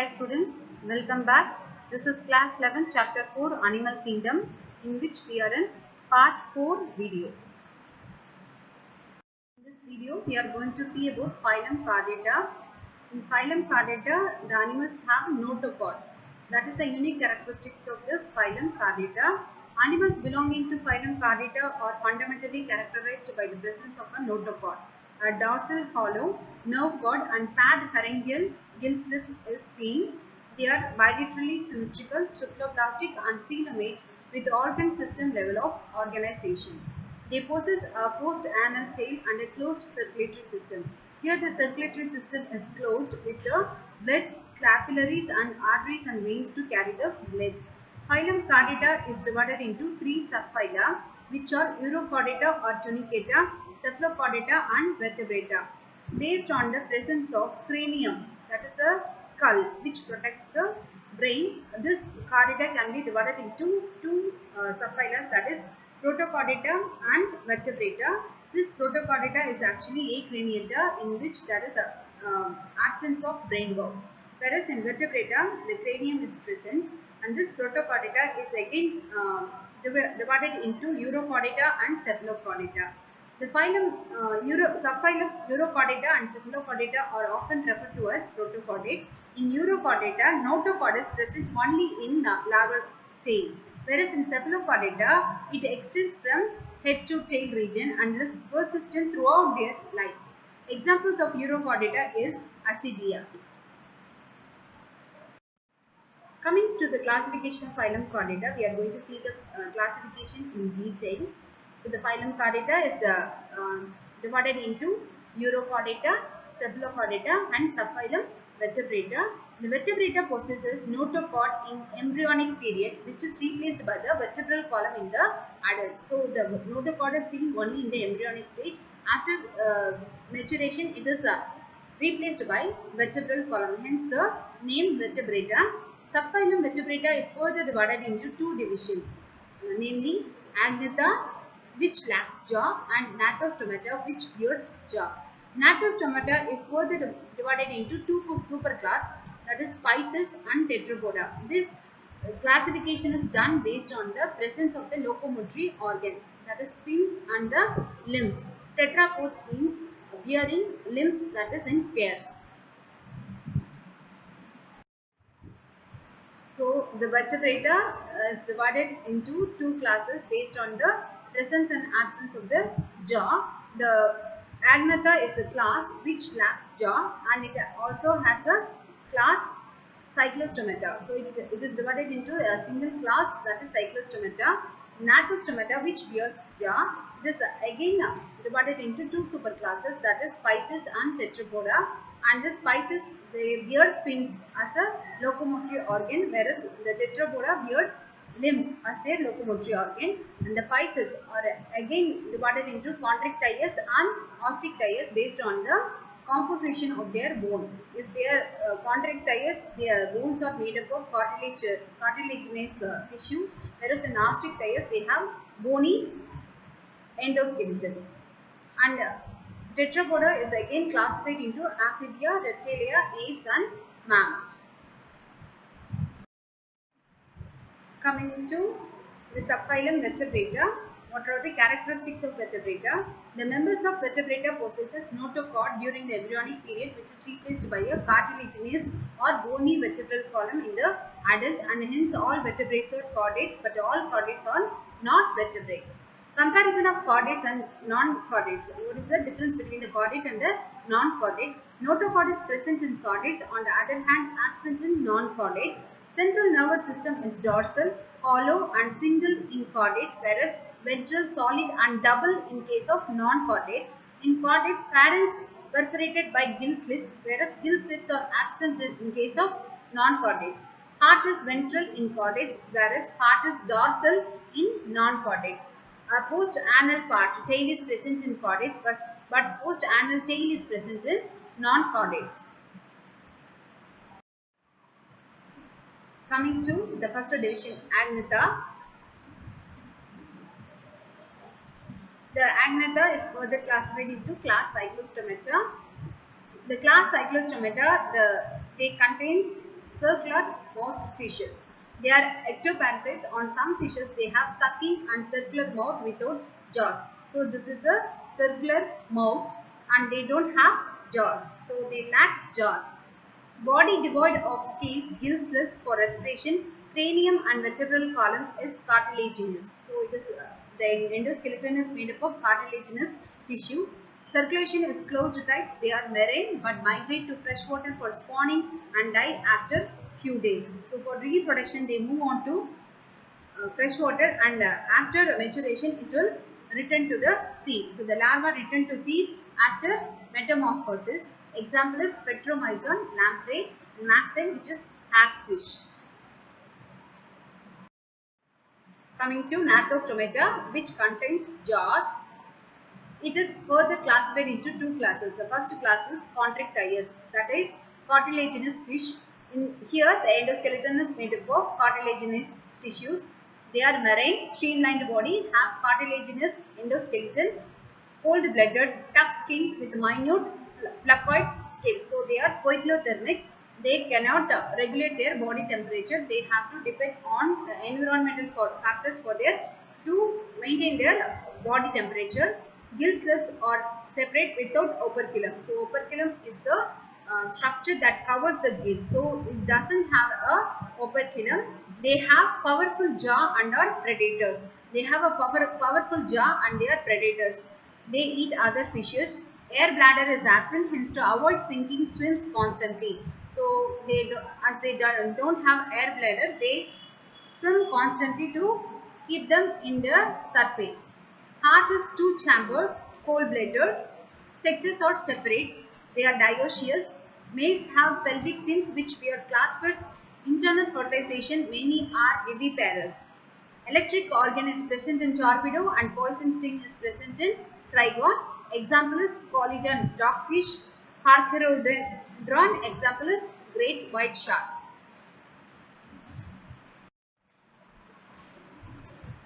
Hi students, welcome back. This is class 11 chapter 4 Animal Kingdom, in which we are in part 4 video. In this video we are going to see about phylum Chordata. In phylum Chordata the animals have notochord. That is the unique characteristics of this phylum Chordata. Animals belonging to phylum Chordata are fundamentally characterized by the presence of a notochord. A dorsal hollow nerve cord and paired pharyngeal gill slits is seen. They are bilaterally symmetrical, triploblastic and coelomate with organ system level of organization. They possess a post-anal tail and a closed circulatory system. Here the circulatory system is closed with the blood capillaries and arteries and veins to carry the blood. Phylum Chordata is divided into three subphyla, which are Urochordata or Tunicata, Cephalochordata and Vertebrata. Based on the presence of cranium, that is the skull, which protects the brain, this chordata can be divided into two subphyla, that is Protochordata and Vertebrata. This Protochordata is actually acraniata, in which there is a absence of brain valves. Whereas in Vertebrata, the cranium is present, and this Protochordata is again divided into Urochordata and Cephalochordata. The phylum, subphylum Urochordata and Cephalochordata are often referred to as protochordates. In Urochordata, notochord is present only in larval tail, whereas in Cephalochordata, it extends from head to tail region and is persistent throughout their life. Examples of Urochordata is Ascidia. Coming to the classification of phylum Chordata, we are going to see the classification in detail. So the phylum Chordata is divided into Urochordata, Cephalochordata and subphylum Vertebrata. The Vertebrata possesses notochord in embryonic period, which is replaced by the vertebral column in the adults. So the notochord is seen only in the embryonic stage. After maturation, it is replaced by vertebral column. Hence the name Vertebrata. Subphylum Vertebrata is further divided into two divisions, namely Agnatha, which lacks jaw, and Gnathostomata, which bears jaw. Gnathostomata is further divided into two superclass, that is Spices and Tetrapoda. This classification is done based on the presence of the locomotory organ, that is fins and the limbs. Tetrapods means bearing limbs, that is in pairs. So the Vertebrata is divided into two classes based on the presence and absence of the jaw. The Agnatha is the class which lacks jaw, and it also has a class Cyclostomata. So it is divided into a single class, that is Cyclostomata. Gnathostomata, which bears jaw. It is again divided into two superclasses, that is Spices and Tetrapoda. And the Spices, they bear fins as a locomotory organ, whereas the Tetrapoda bear limbs as their locomotory organ. And the Spices are again divided into chondrichthyous and osteochthyous based on the composition of their bone. If they are chondrichthyous, their bones are made up of cartilaginous tissue, whereas in osteochthyous they have bony endoskeleton. And Tetrapoda is again classified into amphibia, reptilia, apes and mammals. Coming to the subphylum Vertebrata, what are the characteristics of Vertebrata? The members of Vertebrata possesses notochord during the embryonic period, which is replaced by a cartilaginous or bony vertebral column in the adult, and hence all vertebrates are chordates, but all chordates are not vertebrates. Comparison of chordates and non-chordates. What is the difference between the chordate and the non-chordate? Notochord is present in chordates, on the other hand absent in non-chordates. Central nervous system is dorsal, hollow and single in chordates, whereas ventral, solid and double in case of non-chordates. In chordates, pharynx perforated by gill slits, whereas gill slits are absent in case of non-chordates. Heart is ventral in chordates, whereas heart is dorsal in non-chordates. A post-anal part, tail is present in chordates, but post-anal tail is present in non-chordates. Coming to the first division, Agnatha. The Agnatha is further classified into class Cyclostomata. The class Cyclostomata, they contain circular mouth fishes. They are ectoparasites. On some fishes, they have sucking and circular mouth without jaws. So this is the circular mouth, and they don't have jaws. So they lack jaws. Body devoid of scales, gill slits for respiration. Cranium and vertebral column is cartilaginous. So it is the endoskeleton is made up of cartilaginous tissue. Circulation is closed type. They are marine but migrate to freshwater for spawning and die after few days. So for reproduction, they move on to freshwater, and after maturation it will return to the sea. So the larva return to sea after metamorphosis. Example is Petromyzon, lamprey, and maxine, which is hagfish. Coming to Gnathostomata, which contains jaws. It is further classified into two classes. The first class is Chondrichthyes, that is cartilaginous fish. In here, the endoskeleton is made up of cartilaginous tissues. They are marine, streamlined body, have cartilaginous endoskeleton, cold-blooded, tough skin with minute placoid scales. So they are poikilothermic. They cannot regulate their body temperature. They have to depend on environmental factors for their to maintain their body temperature. Gill slits are separate without operculum. So operculum is the structure that covers the gills. So it doesn't have a operculum. They have powerful jaw and are predators. They have a powerful jaw and they are predators. They eat other fishes. Air bladder is absent, hence to avoid sinking swims constantly. So as they don't have air bladder, they swim constantly to keep them in the surface. Heart is two-chambered, cold-blooded. Sexes are separate. They are dioecious. Males have pelvic fins which bear claspers. Internal fertilization, many are viviparous. Electric organ is present in torpedo and poison sting is present in trigon. Example is Colydon dogfish. Carcharodon. Example is great white shark.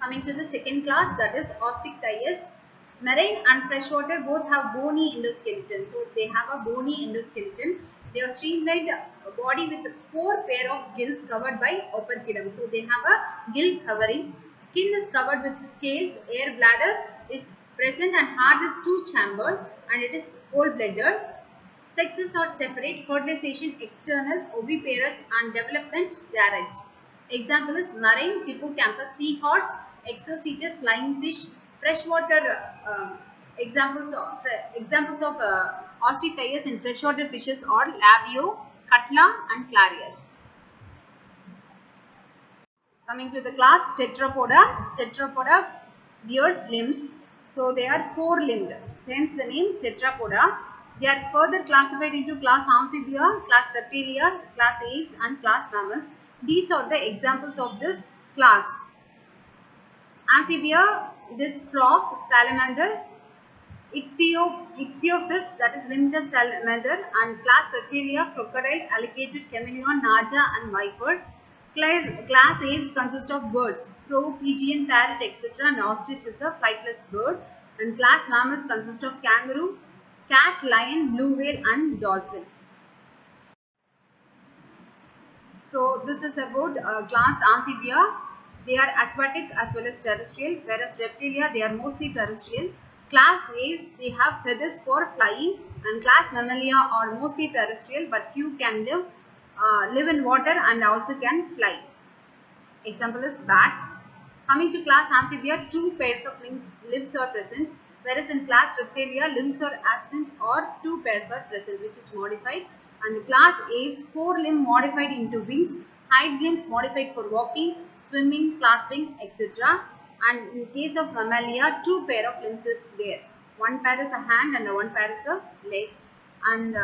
Coming to the second class, that is Osteichthyes. Marine and freshwater both have bony endoskeleton. So they have a bony endoskeleton. They are streamlined body with 4 pair of gills covered by operculum. So they have a gill covering. Skin is covered with scales. Air bladder is present and heart is two-chambered and it is cold-blooded. Sexes are separate, fertilization external, oviparous and development direct. Example is marine hippocampus, seahorse, exocetus, flying fish. Freshwater examples of Osteichthyes in freshwater fishes are labio, cutla and clarias. Coming to the class Tetrapoda. Tetrapoda bears limbs. So they are four-limbed. Hence the name Tetrapoda. They are further classified into class Amphibia, class Reptilia, class Aves and class Mammals. These are the examples of this class. Amphibia, it is frog, salamander, ichthyophis, that is limitless salamander, and class Reptilia, crocodile, alligator, chameleon, naja and viper. Class Aves consist of birds, crow, pigeon, parrot, etc. and ostrich is a flightless bird. And class Mammals consist of kangaroo, cat, lion, blue whale and dolphin. So this is about class Amphibia. They are aquatic as well as terrestrial, whereas Reptilia, they are mostly terrestrial. Class Aves, they have feathers for flying, and class Mammalia are mostly terrestrial but few can live in water and also can fly. Example is bat. Coming to class Amphibia, 2 pairs of limbs are present, whereas in class Reptilia, limbs are absent or 2 pairs are present, which is modified. And the class Aves, 4 limb modified into wings, hind limbs modified for walking, swimming, clasping, etc. And in case of Mammalia, 2 pair of limbs are there. 1 pair is a hand and 1 pair is a leg. And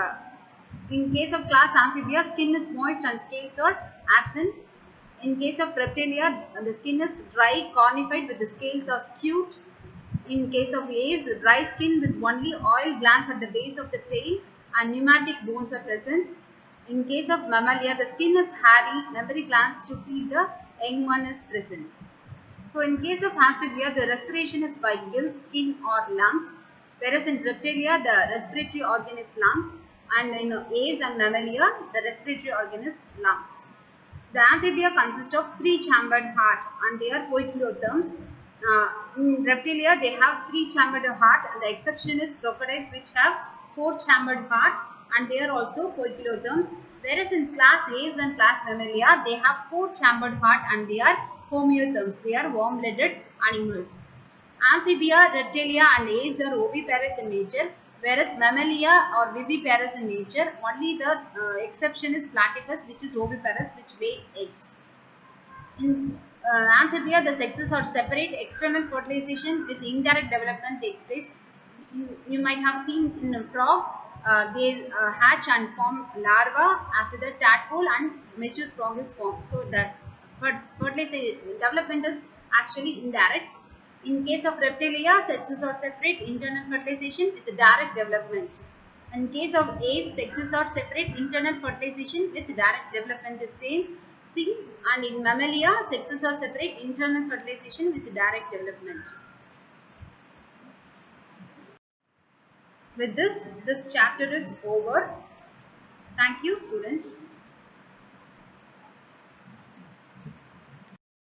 in case of class Amphibia, skin is moist and scales are absent. In case of Reptilia, the skin is dry, cornified with the scales are skewed. In case of Aves, dry skin with only oil glands at the base of the tail and pneumatic bones are present. In case of Mammalia, the skin is hairy, mammary glands to feed the young one is present. So in case of Amphibia, the respiration is by gills, skin or lungs, whereas in Reptilia, the respiratory organ is lungs. and in aves and mammalia, the respiratory organ is lungs. The amphibia consist of three-chambered heart and they are poikilotherms. In reptilia, they have three-chambered heart, and the exception is crocodiles, which have four-chambered heart, and they are also poikilotherms. Whereas in class aves and class mammalia, they have four-chambered heart and they are homeotherms. They are warm-blooded animals. Amphibia, reptilia and aves are oviparous in nature, whereas mammalia are viviparous in nature. Only the exception is platypus, which is oviparous, which lay eggs. In amphibia, the sexes are separate. External fertilization with indirect development takes place. You might have seen in a frog, they hatch and form larva. After the tadpole and mature frog is formed. So that fertilization development is actually indirect. In case of reptilia, sexes are separate, internal fertilization with direct development. In case of aves, sexes are separate, internal fertilization with direct development is same. C. And in mammalia, sexes are separate, internal fertilization with direct development. With this chapter is over. Thank you, students.